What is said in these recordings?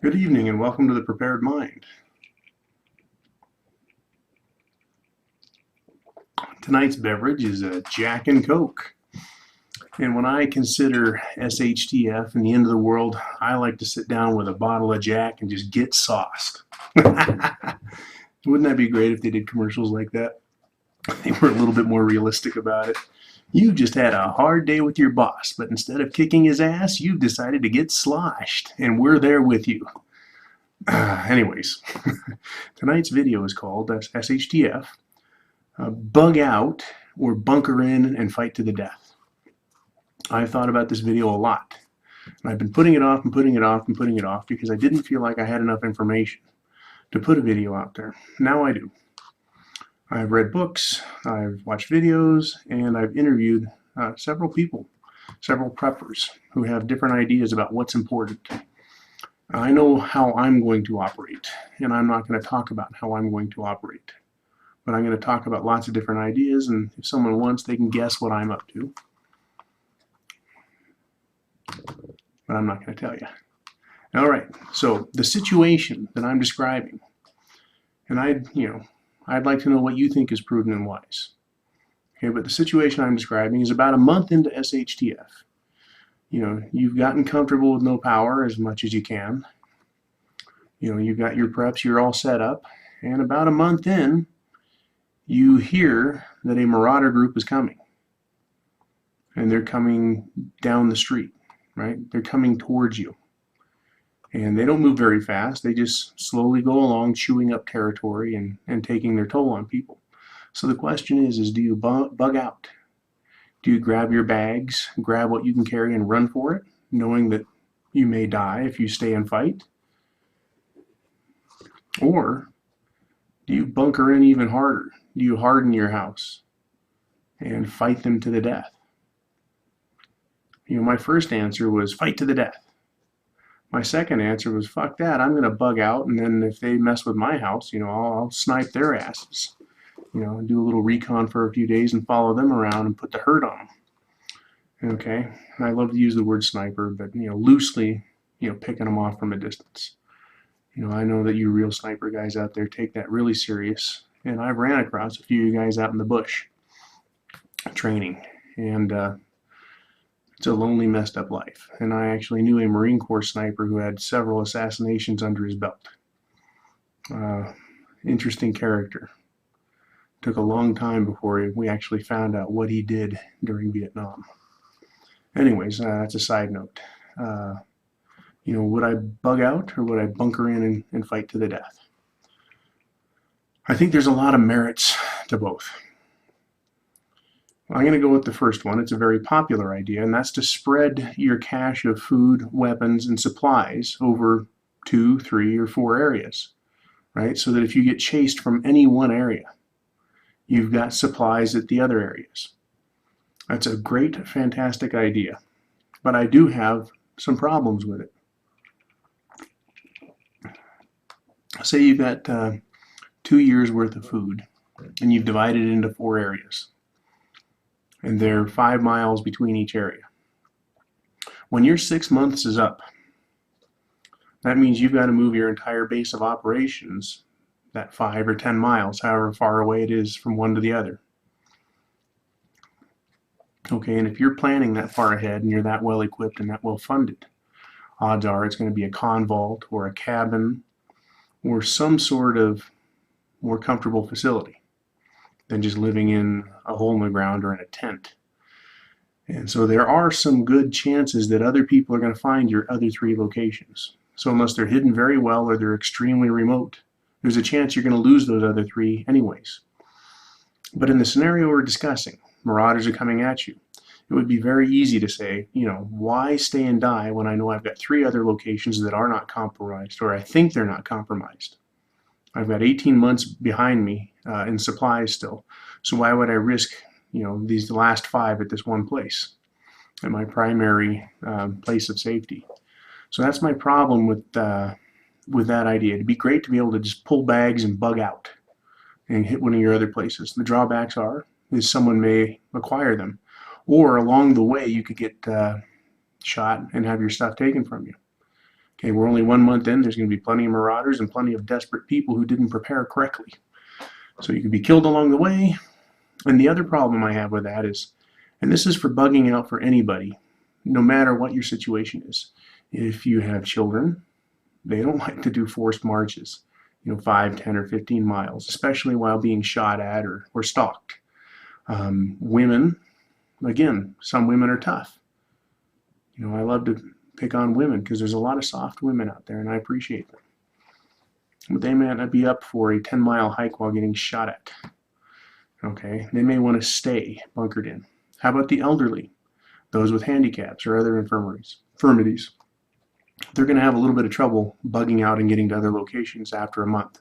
Good evening and welcome to The Prepared Mind. Tonight's beverage is a Jack and Coke. And when I consider SHTF and the end of the world, I like to sit down with a bottle of Jack and just get sauced. Wouldn't that be great if they did commercials like that? They were a little bit more realistic about it. You just had a hard day with your boss, but instead of kicking his ass, you've decided to get sloshed, and we're there with you. Anyways, tonight's video is called SHTF, Bug Out or Bunker In and Fight to the Death. I've thought about this video a lot, and I've been putting it off and putting it off and putting it off because I didn't feel like I had enough information to put a video out there. Now I do. I've read books, I've watched videos, and I've interviewed several people, several preppers who have different ideas about what's important. I know how I'm going to operate, and I'm not going to talk about how I'm going to operate. But I'm going to talk about lots of different ideas, and if someone wants, they can guess what I'm up to. But I'm not going to tell you. All right, so the situation that I'm describing, and I'd like to know what you think is prudent and wise. Okay, but the situation I'm describing is about a month into SHTF. You've gotten comfortable with no power as much as you can. You've got your preps, you're all set up, and about a month in, you hear that a marauder group is coming. And they're coming down the street, right? They're coming towards you. And they don't move very fast. They just slowly go along, chewing up territory and taking their toll on people. So the question is do you bug out? Do you grab your bags, grab what you can carry and run for it, knowing that you may die if you stay and fight? Or do you bunker in even harder? Do you harden your house and fight them to the death? My first answer was fight to the death. My second answer was fuck that, I'm going to bug out, and then if they mess with my house, I'll snipe their asses. Do a little recon for a few days and follow them around and put the hurt on them. Okay, and I love to use the word sniper, but loosely, picking them off from a distance. I know that you real sniper guys out there take that really serious, and I've ran across a few of you guys out in the bush training, and it's a lonely, messed up life. And I actually knew a Marine Corps sniper who had several assassinations under his belt. Interesting character. Took a long time before we actually found out what he did during Vietnam. Anyways, that's a side note. Would I bug out or would I bunker in and fight to the death? I think there's a lot of merits to both. I'm going to go with the first one. It's a very popular idea, and that's to spread your cache of food, weapons, and supplies over 2, 3, or 4 areas, right? So that if you get chased from any one area, you've got supplies at the other areas. That's a great, fantastic idea, but I do have some problems with it. Say you've got 2 years worth of food, and you've divided it into 4 areas, and there are 5 miles between each area. When your 6 months is up, that means you've got to move your entire base of operations that 5 or 10 miles, however far away it is from one to the other. Okay, and if you're planning that far ahead and you're that well equipped and that well funded, odds are it's going to be a convault or a cabin or some sort of more comfortable facility than just living in a hole in the ground or in a tent. And so there are some good chances that other people are going to find your other 3 locations. So unless they're hidden very well or they're extremely remote, there's a chance you're going to lose those other 3 anyways. But in the scenario we're discussing, marauders are coming at you. It would be very easy to say, why stay and die when I know I've got 3 other locations that are not compromised, or I think they're not compromised. I've got 18 months behind me in supplies still. So why would I risk, these last 5 at this one place, at my primary place of safety? So that's my problem with that idea. It'd be great to be able to just pull bags and bug out and hit one of your other places. The drawbacks is someone may acquire them, or along the way you could get shot and have your stuff taken from you. Okay, we're only 1 month in. There's going to be plenty of marauders and plenty of desperate people who didn't prepare correctly. So you could be killed along the way. And the other problem I have with that is, and this is for bugging out for anybody, no matter what your situation is. If you have children, they don't like to do forced marches, 5, 10, or 15 miles, especially while being shot at or stalked. Women, again, some women are tough. I love to pick on women because there's a lot of soft women out there, and I appreciate them. But they may not be up for a 10-mile hike while getting shot at. Okay, they may want to stay bunkered in. How about the elderly, those with handicaps or other infirmities? They're going to have a little bit of trouble bugging out and getting to other locations after a month.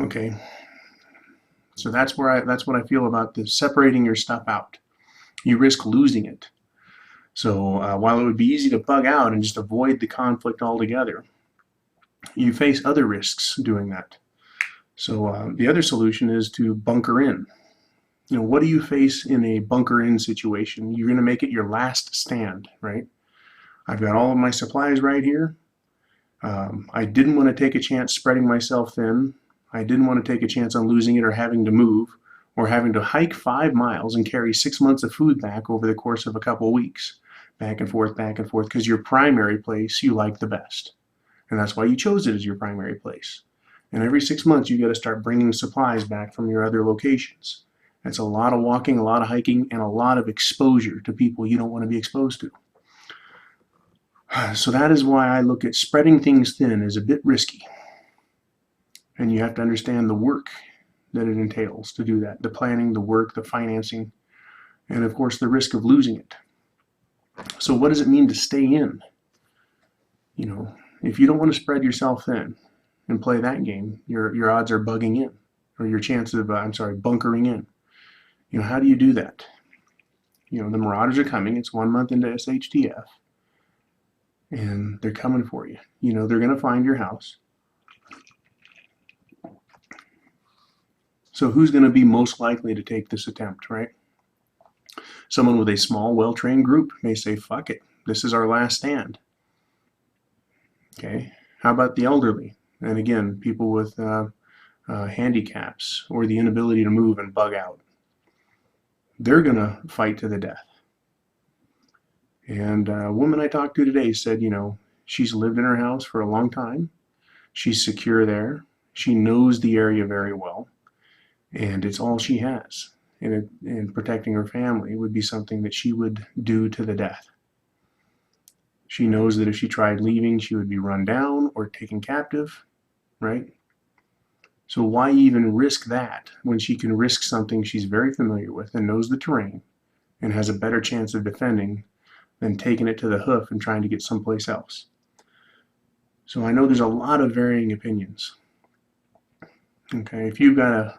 Okay, so that's what I feel about this, separating your stuff out. You risk losing it. So while it would be easy to bug out and just avoid the conflict altogether, you face other risks doing that. So the other solution is to bunker in. What do you face in a bunker in situation? You're going to make it your last stand, right? I've got all of my supplies right here. I didn't want to take a chance spreading myself thin. I didn't want to take a chance on losing it or having to move or having to hike 5 miles and carry 6 months of food back over the course of a couple of weeks, back and forth, because your primary place you like the best. And that's why you chose it as your primary place. And every 6 months, you got to start bringing supplies back from your other locations. That's a lot of walking, a lot of hiking, and a lot of exposure to people you don't want to be exposed to. So that is why I look at spreading things thin as a bit risky. And you have to understand the work that it entails to do that, the planning, the work, the financing, and of course the risk of losing it. So what does it mean to stay in? If you don't want to spread yourself thin and play that game, your odds are bugging in, or your chances of, bunkering in. How do you do that? The marauders are coming. It's 1 month into SHTF, and they're coming for you. They're going to find your house. So who's going to be most likely to take this attempt, right? Someone with a small, well-trained group may say, fuck it, this is our last stand. Okay, how about the elderly? And again, people with handicaps or the inability to move and bug out. They're going to fight to the death. And a woman I talked to today said, she's lived in her house for a long time. She's secure there. She knows the area very well. And it's all she has. And protecting her family would be something that she would do to the death. She knows that if she tried leaving, she would be run down or taken captive, right? So why even risk that when she can risk something she's very familiar with and knows the terrain and has a better chance of defending than taking it to the hoof and trying to get someplace else? So I know there's a lot of varying opinions. Okay, if you've got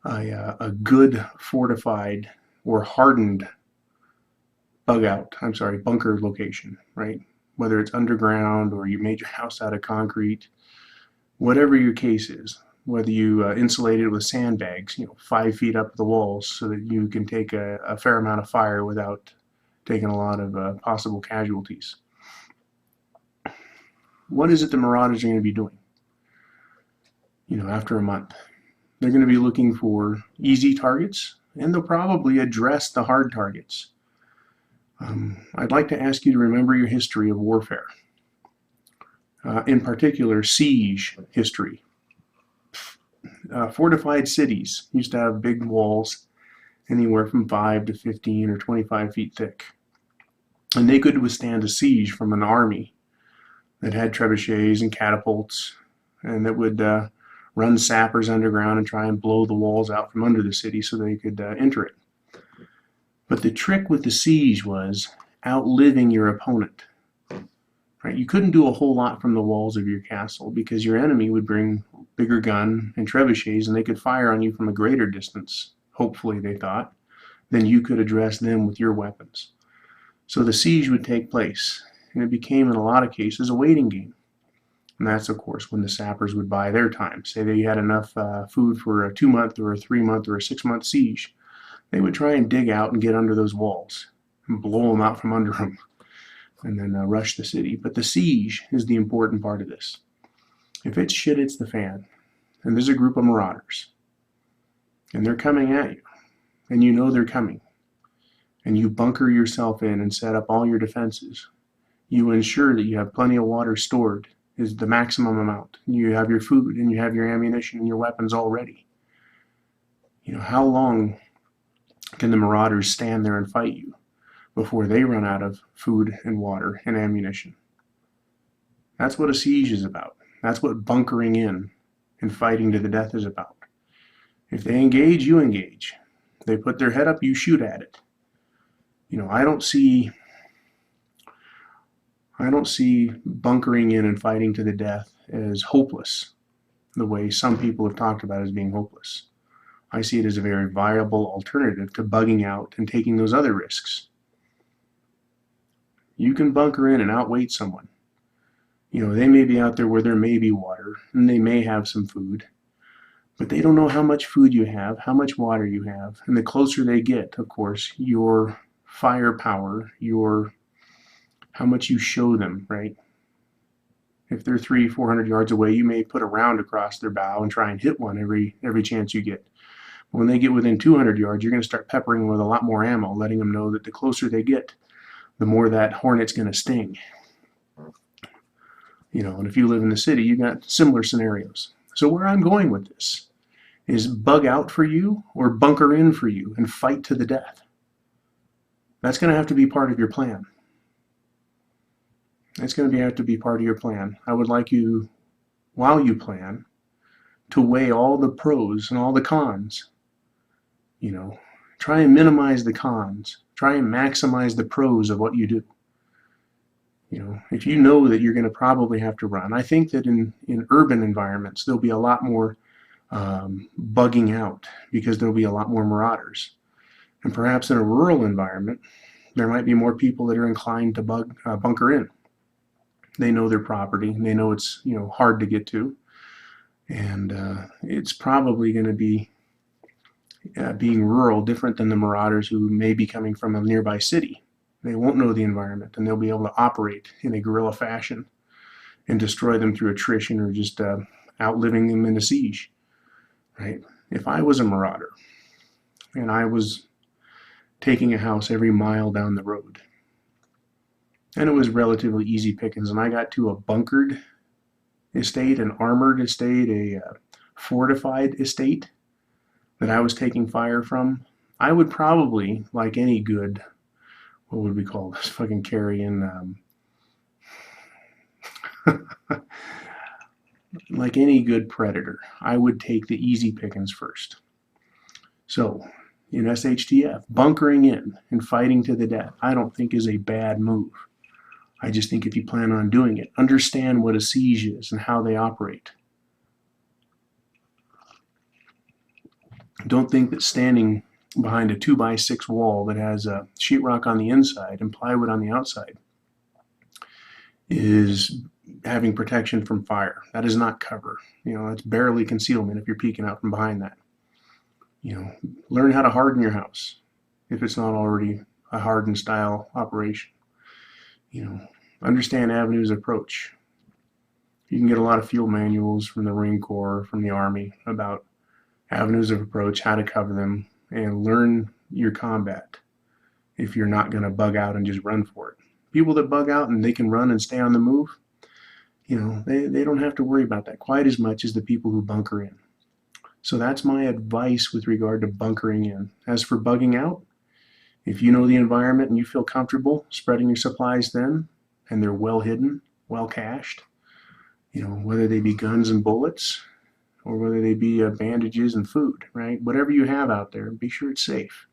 a good fortified or hardened bunker location, right? Whether it's underground or you made your house out of concrete, whatever your case is, whether you insulate it with sandbags, 5 feet up the walls so that you can take a fair amount of fire without taking a lot of possible casualties. What is it the marauders are going to be doing? After a month, they're going to be looking for easy targets, and they'll probably address the hard targets. I'd like to ask you to remember your history of warfare, in particular siege history. Fortified cities used to have big walls anywhere from 5 to 15 or 25 feet thick, and they could withstand a siege from an army that had trebuchets and catapults, and that would run sappers underground and try and blow the walls out from under the city so they could enter it. But the trick with the siege was outliving your opponent. Right? You couldn't do a whole lot from the walls of your castle because your enemy would bring bigger gun and trebuchets and they could fire on you from a greater distance, hopefully they thought, than you could address them with your weapons. So the siege would take place, and it became in a lot of cases a waiting game. And that's, of course, when the sappers would buy their time. Say they had enough food for a 2-month or a 3-month or a 6-month siege. They would try and dig out and get under those walls. and blow them out from under them and then rush the city. But the siege is the important part of this. If it's shit, it's the fan, and there's a group of marauders, and they're coming at you, and you know they're coming, and you bunker yourself in and set up all your defenses. You ensure that you have plenty of water stored, is the maximum amount. You have your food, and you have your ammunition and your weapons all ready. You know, how long can the marauders stand there and fight you before they run out of food and water and ammunition? That's what a siege is about. That's what bunkering in and fighting to the death is about. If they engage, you engage. They put their head up, you shoot at it. You know, I don't see bunkering in and fighting to the death as hopeless, the way some people have talked about as being hopeless. I see it as a very viable alternative to bugging out and taking those other risks. You can bunker in and outweight someone. You know, they may be out there where there may be water, and they may have some food, but they don't know how much food you have, how much water you have, and the closer they get, of course, your firepower, how much you show them, right? If they're 300-400 yards away, you may put a round across their bow and try and hit one every chance you get. When they get within 200 yards, you're going to start peppering them with a lot more ammo, letting them know that the closer they get, the more that hornet's going to sting. You know, and if you live in the city, you've got similar scenarios. So where I'm going with this is bug out for you or bunker in for you and fight to the death. That's going to have to be part of your plan. It's going to have to be part of your plan. I would like you, while you plan, to weigh all the pros and all the cons. You know, try and minimize the cons. Try and maximize the pros of what you do. You know, if you know that you're going to probably have to run, I think that in urban environments, there'll be a lot more bugging out because there'll be a lot more marauders. And perhaps in a rural environment, there might be more people that are inclined to bunker in. They know their property. They know it's, you know, hard to get to. And it's probably going to be, being rural, different than the marauders who may be coming from a nearby city. They won't know the environment, and they'll be able to operate in a guerrilla fashion and destroy them through attrition or just outliving them in a siege, right? If I was a marauder and I was taking a house every mile down the road, and it was relatively easy pickings, and I got to a bunkered estate, an armored estate, a fortified estate that I was taking fire from, I would probably, like any good, what would we call this, fucking carrion, like any good predator, I would take the easy pickings first. So in SHTF, bunkering in and fighting to the death, I don't think is a bad move. I just think if you plan on doing it, understand what a siege is and how they operate. Don't think that standing behind a 2x6 wall that has a sheetrock on the inside and plywood on the outside is having protection from fire. That is not cover. You know, that's barely concealment if you're peeking out from behind that. You know, learn how to harden your house if it's not already a hardened style operation. You know, understand avenues of approach. You can get a lot of field manuals from the Marine Corps, from the Army about avenues of approach, how to cover them, and learn your combat if you're not going to bug out and just run for it. People that bug out and they can run and stay on the move, you know, they don't have to worry about that quite as much as the people who bunker in. So that's my advice with regard to bunkering in. As for bugging out, if you know the environment and you feel comfortable spreading your supplies then, and they're well hidden, well cached, you know, whether they be guns and bullets, or whether they be bandages and food, right? Whatever you have out there, be sure it's safe.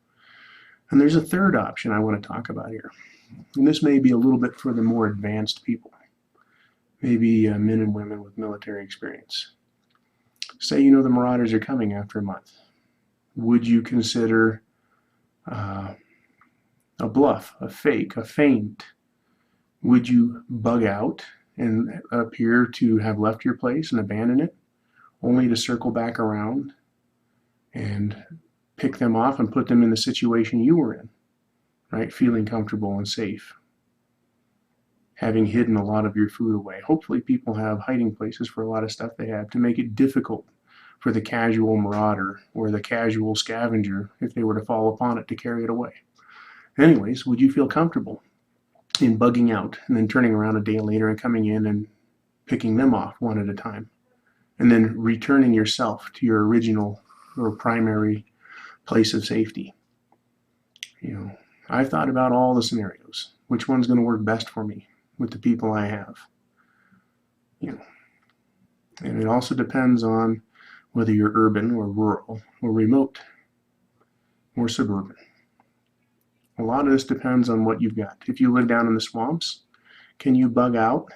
And there's a third option I want to talk about here. And this may be a little bit for the more advanced people, maybe men and women with military experience. Say you know the marauders are coming after a month. Would you consider a bluff, a fake, a feint? Would you bug out and appear to have left your place and abandon it, only to circle back around and pick them off and put them in the situation you were in, right? Feeling comfortable and safe. Having hidden a lot of your food away. Hopefully people have hiding places for a lot of stuff they have to make it difficult for the casual marauder or the casual scavenger, if they were to fall upon it, to carry it away. Anyways, would you feel comfortable in bugging out and then turning around a day later and coming in and picking them off one at a time, and then returning yourself to your original or primary place of safety? I've thought about all the scenarios. Which one's going to work best for me with the people I have? And it also depends on whether you're urban or rural or remote or suburban. A lot of this depends on what you've got. If you live down in the swamps, can you bug out?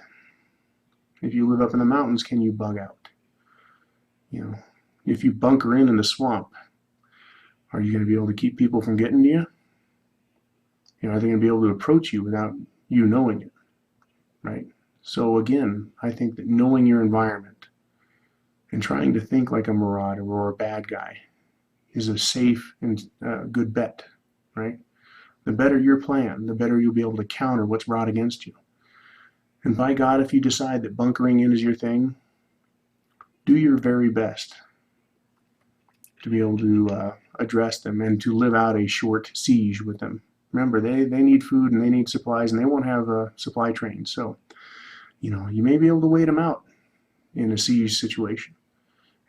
If you live up in the mountains, can you bug out? If you bunker in the swamp, are you going to be able to keep people from getting to you? Are they going to be able to approach you without you knowing it, right? So again, I think that knowing your environment and trying to think like a marauder or a bad guy is a safe and good bet, right? The better your plan, the better you'll be able to counter what's brought against you. And by God, if you decide that bunkering in is your thing, do your very best to be able to address them and to live out a short siege with them. Remember, they need food and they need supplies, and they won't have supply trains. So, you may be able to wait them out in a siege situation.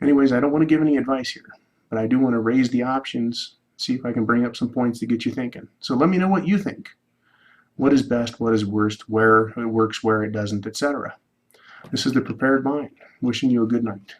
Anyways, I don't want to give any advice here, but I do want to raise the options, see if I can bring up some points to get you thinking. So let me know what you think. What is best, what is worst, where it works, where it doesn't, etc. This is The Prepared Mind, wishing you a good night.